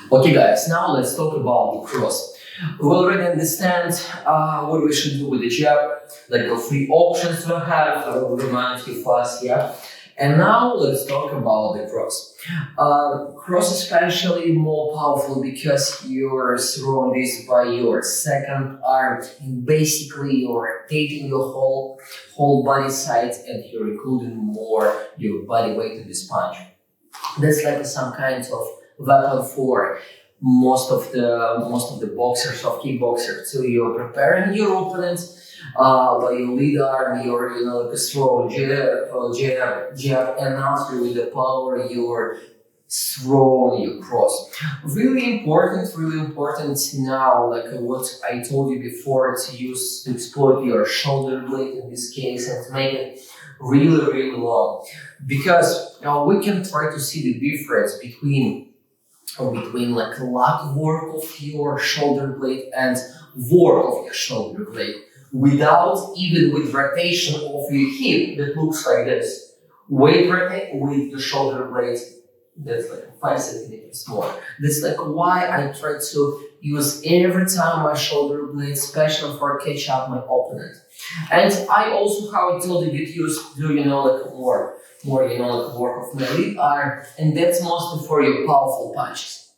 Okay guys, now let's talk about the cross. We already understand what we should do with the jab, like the three options we have, I will remind you fast, yeah. And now let's talk about the cross. Cross is especially more powerful because you're throwing this by your second arm, and basically you're rotating your whole body side and you're including more your body weight in this punch. That's like some kind of weapon for most of the boxers of kickboxers. So you're preparing your opponent by your lead arm, your like a throw, jab, and after with the power you're throwing your cross. Really important now, like what I told you before, to exploit your shoulder blade in this case and to make it really long, because we can try to see the difference between like lack of work of your shoulder blade and work of your shoulder blade without even with rotation of your hip that looks like this. Weight rotate with the shoulder blade, that's like 5 centimeters more. That's like why I try to use every time my shoulder blade, especially for catch up my opponent. And I also, how I told you, do like more like work of my lead arm, and that's mostly for your powerful punches.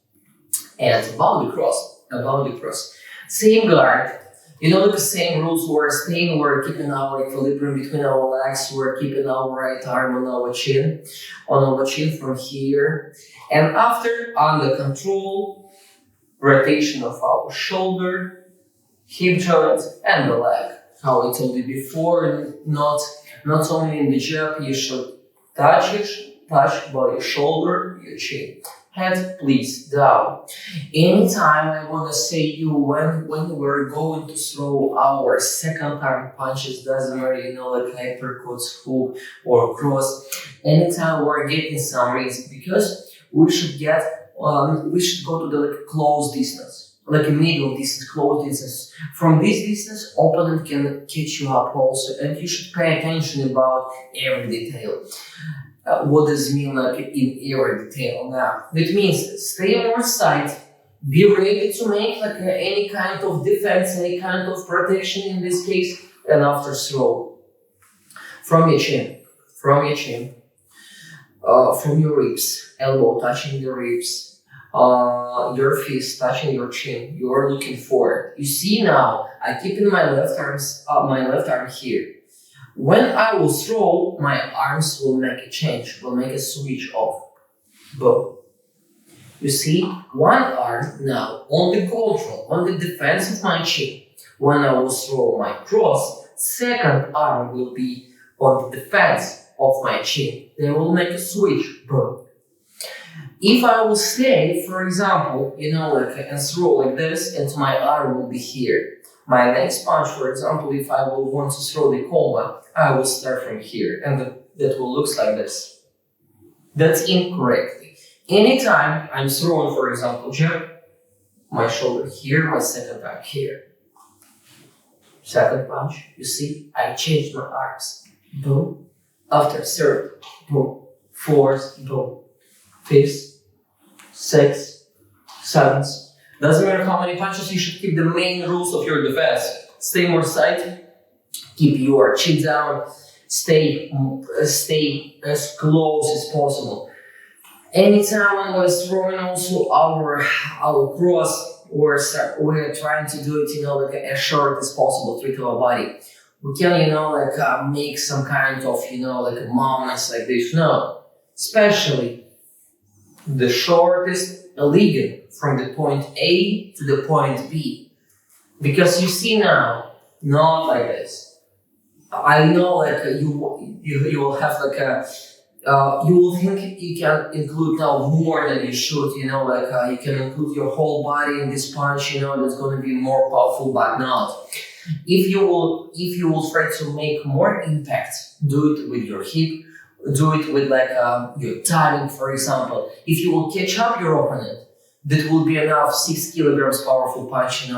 And about the cross, same guard, like the same rules. We're staying, we're keeping our equilibrium between our legs, we're keeping our right arm on our chin from here, and after under control, rotation of our shoulder, hip joint, and the leg. How I told you before, not only in the jab, you should touch by your shoulder, your chin. Head please down. Anytime I want to say you when we're going to throw our second arm punches, doesn't matter, like uppercuts, hook or cross. Anytime we're getting some risk, because we should go to the close distance, like a middle distance, close distance. From this distance, opponent can catch you up also, and you should pay attention about every detail. What does it mean like in every detail now? That means stay on your side, be ready to make like any kind of defense, any kind of protection in this case, and after throw. From your chin, from your ribs, elbow touching the ribs, your fist touching your chin, you are looking forward. You see now, I keep in my left arm here. When I will throw, my arms will make a change, will make a switch off. Boom. You see, one arm now on the control, on the defense of my chin. When I will throw my cross, second arm will be on the defense of my chin. They will make a switch. Boom. If I will stay, for example, and throw like this, and my arm will be here. My next punch, for example, if I will want to throw the combo, I will start from here, and that will look like this. That's incorrect. Anytime I'm throwing, for example, jab, my shoulder here, my second arm here. Second punch, you see, I changed my arms. Boom. After third, boom. Fourth, boom. Fifth, sixth, seventh. Doesn't matter how many punches, you should keep the main rules of your defense. Stay more side, keep your chin down, stay as close as possible. Anytime I was throwing also our cross, we're trying to do it, like as short as possible, trick our body. We can, make some kind of, like movements like this. No, especially the shortest illegal from the point A to the point B, because you see now, not like this. I know, like you will have like you will think you can include now more than you should. You can include your whole body in this punch. That's going to be more powerful, but not. If you will try to make more impact, do it with your hip. Do it with your timing, for example. If you will catch up your opponent, that will be enough 6 kilograms powerful punch, and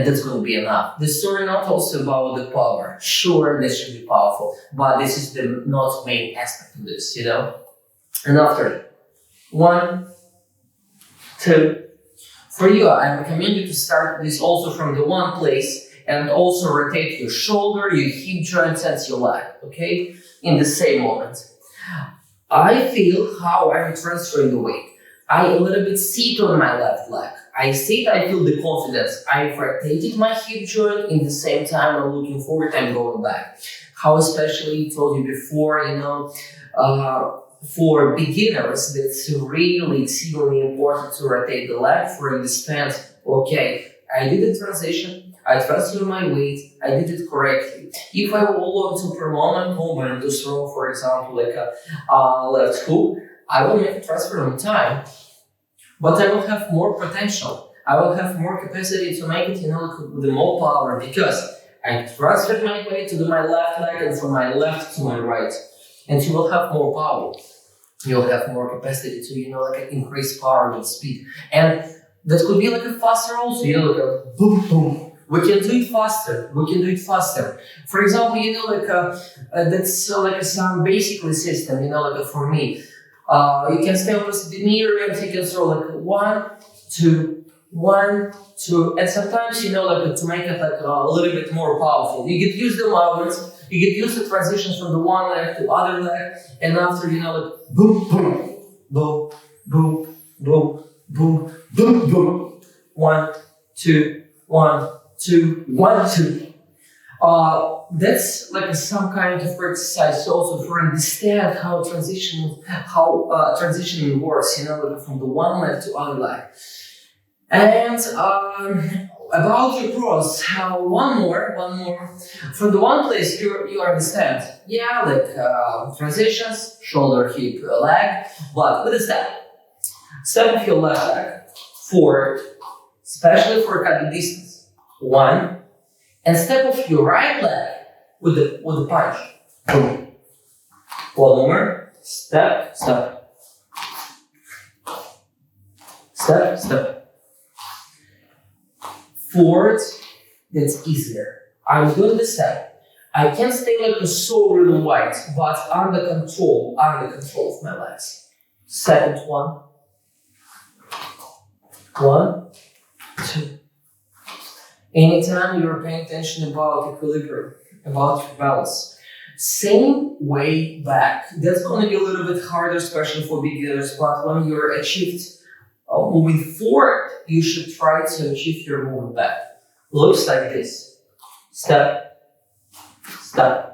that's going to be enough. The story not also about the power. Sure, this should be powerful, but this is the not main aspect of this, And after 1, 2. For you, I recommend you to start this also from the one place and also rotate your shoulder, your hip joints and your leg, okay? In the same moment. I feel how I'm transferring the weight. I a little bit sit on my left leg. I sit, I feel the confidence. I've rotated my hip joint, in the same time I'm looking forward, I'm going back. How especially told you before, for beginners, it's really exceedingly important to rotate the leg for understand, okay, I did the transition, I transferred my weight, I did it correctly. If I will want to prolong and combine and do throw, for example, like a left hook, I will make a transfer on time, but I will have more potential. I will have more capacity to make it, with the more power, because I transferred my weight to my left leg and from my left to my right. And you will have more power. You'll have more capacity to, increase power and speed. And that could be like a faster also, like a boom, boom. We can do it faster. For example, that's like some basically system, for me. You can stay opposite the mirror and you can throw like 1, 2, 1, 2. And sometimes, to make it like a little bit more powerful. You get used to the movements. You get used to transitions from the one leg to other leg, and after, boom, boom, boom, boom, boom, boom, boom, boom. 1, 2, 1, 2, 1, 2. That's like some kind of exercise also for understand how transitioning works, from the one leg to other leg. And about your cross, one more. From the one place you understand, transitions, shoulder, hip, leg, but with a step. Step of your left leg forward, especially for cut the distance. 1, and step of your right leg with the punch. Boom. 1 more. Step, step. Step, step. Forward, that's easier. I'm doing the step. I can't stay like so really wide, but under control of my legs. Second one. 1, 2. Anytime you're paying attention about equilibrium, about your balance, same way back. That's going to be a little bit harder, especially for beginners, but when you're achieved moving forward, you should try to achieve your movement back. Looks like this. Step, step,